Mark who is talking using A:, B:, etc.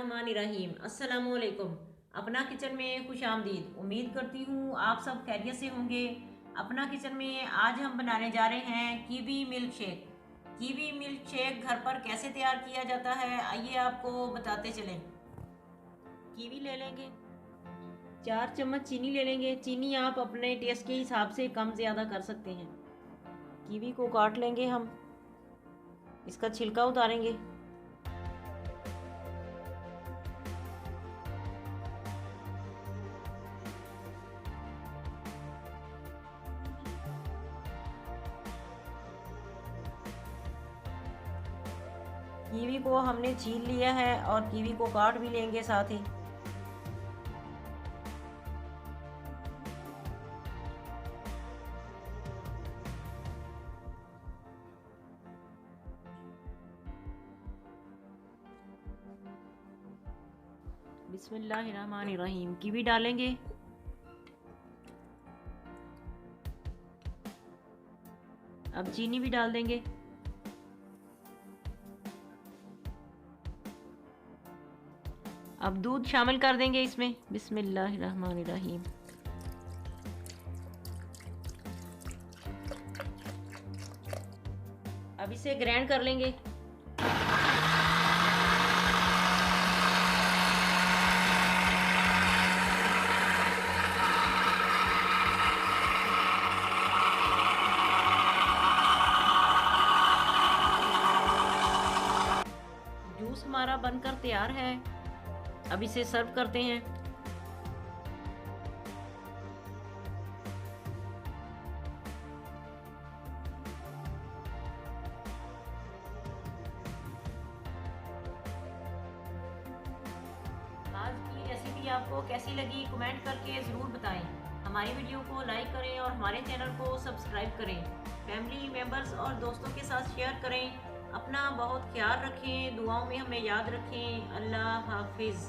A: बिस्मिल्लाहिर्रहमानिर्रहीम। अस्सलामुअलैकुम। अपना किचन में खुश आमदीद। उम्मीद करती हूँ आप सब खैरियत से होंगे। अपना किचन में आज हम बनाने जा रहे हैं kiwi milk shake. Kiwi milk shake घर पर कैसे तैयार किया जाता है आइए आपको बताते चलें। कीवी ले लेंगे, 4 चम्मच चीनी ले लेंगे। चीनी आप अपने टेस्ट के हिसाब से कम ज़्यादा कर सकते हैं। कीवी को काट लेंगे, हम इसका छिलका उतारेंगे। कीवी को हमने छील लिया है और कीवी को काट भी लेंगे साथ ही। बिस्मिल्लाहिर्रहमानिर्रहीम। कीवी डालेंगे, अब चीनी भी डाल देंगे। अब दूध शामिल कर देंगे इसमें। बिस्मिल्लाहिर्रहमानिर्रहीम। अब इसे ग्राइंड कर लेंगे। जूस हमारा बनकर तैयार है। अब इसे सर्व करते हैं। आज की रेसिपी आपको कैसी लगी कमेंट करके ज़रूर बताएं। हमारी वीडियो को लाइक करें और हमारे चैनल को सब्सक्राइब करें। फैमिली मेम्बर्स और दोस्तों के साथ शेयर करें। अपना बहुत ख्याल रखें, दुआओं में हमें याद रखें। अल्लाह हाफिज़।